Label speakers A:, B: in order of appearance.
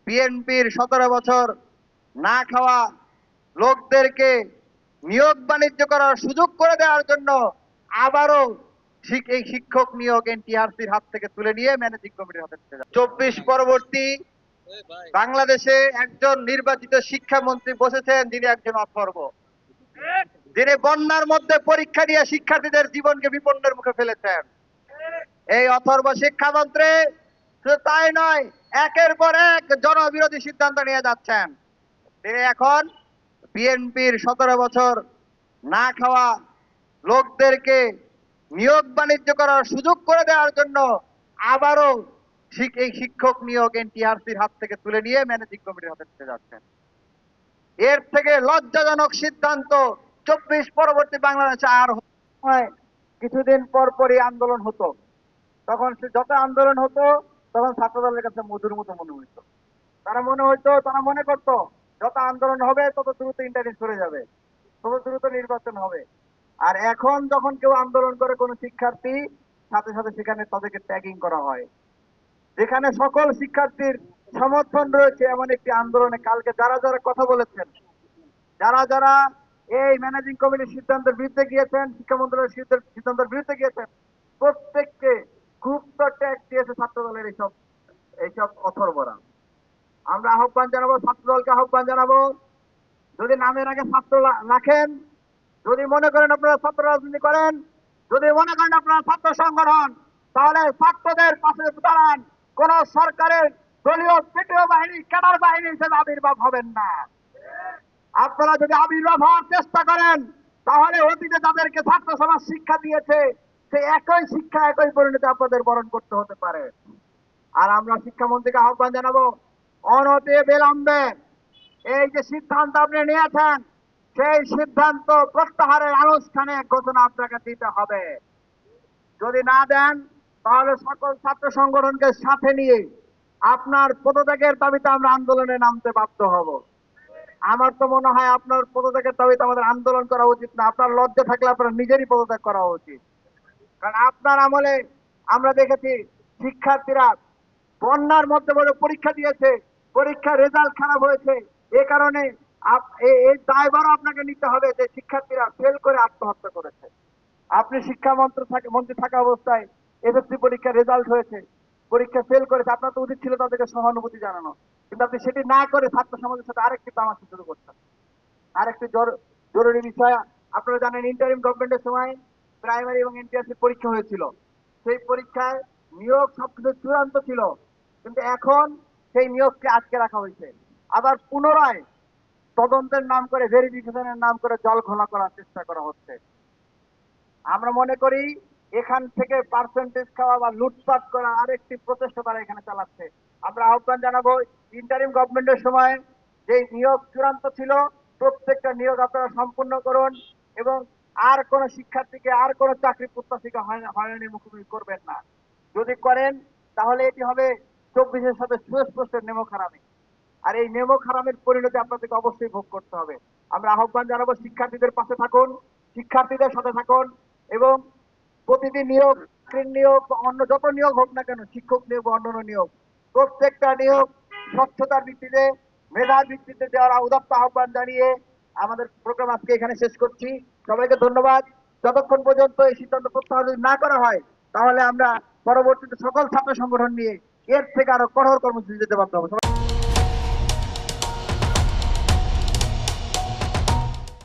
A: বিএনপির 17 বছর না খাওয়া লোকদেরকে নিয়োগ বাণিজ্য করার সুযোগ করে দেওয়ার জন্য আবারও এই শিক্ষক নিয়োগ এনটিআরসির হাত থেকে তুলে নিয়ে ম্যানেজিং কমিটির হাতে দিতে যাবে। 24 পরবর্তী বাংলাদেশে একজন নির্বাচিত শিক্ষামন্ত্রী বসেছেন, যিনি একজন অথর্ব, যিনি বন্যার মধ্যে পরীক্ষা দিয়ে শিক্ষার্থীদের জীবনকে বিপন্নের মুখে ফেলেছেন। এই অথর্ব শিক্ষামন্ত্রী শুধু তাই নয়, একের পর এক জনবিরোধী সিদ্ধান্ত নিয়ে যাচ্ছেন। তিনি এখন বিএনপির 17 বছর না খাওয়া লোকদেরকে নিয়োগ বাণিজ্য করার সুযোগ করে দেওয়ার জন্য আবারও এই শিক্ষক নিয়োগ এনটিআরসির হাত থেকে তুলে নিয়ে ম্যানেজিং কমিটির হাতে দিতে যাচ্ছেন। এর থেকে লজ্জাজনক সিদ্ধান্ত 24 পরবর্তী বাংলাদেশে আর হয়। কিছুদিন পর পরই আন্দোলন হতো, তখন যত আন্দোলন হতো তখন ছাত্রদলের কাছে মধুর মতো মনে হইতো। তারা মনে করতো যত আন্দোলন হবে তত দ্রুত ইন্টারনেট সরে যাবে, তত দ্রুত নির্বাচন হবে। আর এখন যখন কেউ আন্দোলন করে কোনো শিক্ষার্থী, সাথে সাথে সেখানে তাদেরকে ট্যাগিং করা হয়। যেখানে সকল শিক্ষার্থীর সমর্থন রয়েছে এমন একটি আন্দোলনে কালকে যারা যারা কথা বলেছেন, যারা যারা এই ম্যানেজিং কমিটির সিদ্ধান্তের বিরুদ্ধে গিয়েছেন, শিক্ষা মন্ত্রণালয়ের সিদ্ধান্তের বিরুদ্ধে গিয়েছেন, প্রত্যেককে গুপ্ত ট্যাগ দিয়েছে ছাত্র দলের এইসব অথর্বরা। আমরা আহ্বান জানাবো, ছাত্র দলকে আহ্বান জানাবো, যদি নামের আগে ছাত্র রাখেন, যদি মনে করেন আপনারা ছাত্র রাজনীতি করেন, যদি মনে করেন আপনারা ছাত্র সংগঠন, তাহলে ছাত্রদের পাশে দাঁড়ান। কোন সরকারের দলীয় তৃতীয় বাহিনী, ক্যাডার বাহিনী হিসেবে আবির্ভাব হবেন না। আপনারা যদি আবির্ভাব হওয়ার চেষ্টা করেন, তাহলে অতীতে যাদেরকে ছাত্র সমাজ শিক্ষা দিয়েছে, সেই একই শিক্ষা একই পরিণতি আপনাদের বরণ করতে হতে পারে। আর আমরা শিক্ষামন্ত্রীকে আহ্বান জানাবো, অনতি বিলম্বে এই যে সিদ্ধান্ত আপনি নিয়েছেন, সেই সিদ্ধান্ত প্রত্যাহারের আনুষ্ঠানিক ঘোষণা আপনাকে দিতে হবে। যদি না দেন, তাহলে সকল ছাত্র সংগঠনকে সাথে নিয়ে আপনার পদত্যাগের দাবিতে আমরা আন্দোলনে নামতে বাধ্য হব। আমার তো মনে হয় আপনার পদত্যাগের দাবিতে আমাদের আন্দোলন করা উচিত না। আপনার লজ্জা থাকলে আপনার নিজেরই পদত্যাগ করা উচিত। কারণ আপনার আমলে আমরা দেখেছি শিক্ষার্থীরা বন্যার মধ্যে বড় পরীক্ষা দিয়েছে, পরীক্ষার রেজাল্ট খারাপ হয়েছে। এ কারণে এই দায়ভার আপনাকে নিতে হবে যে শিক্ষার্থীরা ফেল করে আত্মহত্যা করেছে। আপনি মন্ত্রী থাকা অবস্থায় এসএসসি পরীক্ষার রেজাল্ট হয়েছে, পরীক্ষা ফেল করেছে, আপনার তো উচিত ছিল তাদেরকে সহানুভূতি জানানো, কিন্তু আপনি সেটি না করে ছাত্র সমাজের সাথে আরেকটি তামাশা শুরু করছেন। আরেকটি জরুরি বিষয়, আপনারা জানেন ইন্টারিম গভর্নমেন্টের সময় প্রাইমারি এবং এনটিআরসি পরীক্ষা হয়েছিল। সেই পরীক্ষায় নিয়োগ সবকিছু চূড়ান্ত ছিল, কিন্তু এখন সেই নিয়োগকে আটকে রাখা হয়েছে। আবার পুনরায় তদন্তের নাম করে, ভেরিফিকেশনের নাম করে জল ঘোলা করার চেষ্টা করা হচ্ছে। আমরা মনে করি এখান থেকে পার্সেন্টেজ খাওয়া বা লুটপাট করা আরেকটি প্রচেষ্টা তারা এখানে চালাচ্ছে। আমরা আহ্বান জানাবো, ইন্টারিম গভর্নমেন্টের সময় যে নিয়োগ চূড়ান্ত ছিল, প্রত্যেকটা নিয়োগ আপনারা সম্পূর্ণ করুন এবং আর কোন শিক্ষার্থীকে, আর কোন চাকরি প্রত্যাশীকে হয়রানির মুখোমুখি করবেন না। যদি করেন তাহলে এটি হবে 24-এর সাথে সুস্পষ্ট নেমক হারামি। আর এই নেমক হারামের পরিণতি আপনাদেরকে অবশ্যই ভোগ করতে হবে। আমরা আহ্বান জানাবো, শিক্ষার্থীদের পাশে থাকুন, শিক্ষার্থীদের সাথে থাকুন এবং প্রতিটি নিয়োগ, অন্য যত নিয়োগ হোক না কেন, শিক্ষক নিয়োগ, অন্যান্য নিয়োগ, প্রত্যেকটা নিয়োগ স্বচ্ছতার ভিত্তিতে, মেধার ভিত্তিতে দেওয়ার উদাত্ত আহ্বান জানিয়ে আমাদের প্রোগ্রাম আজকে এখানে শেষ করছি। সবাইকে ধন্যবাদ। যতক্ষণ পর্যন্ত এই সিদ্ধান্ত প্রত্যাহার যদি না করা হয়, তাহলে আমরা পরবর্তীতে সকল ছাত্র সংগঠন নিয়ে এর থেকে আরো কঠোর কর্মসূচি দিতে বাধ্য হবো।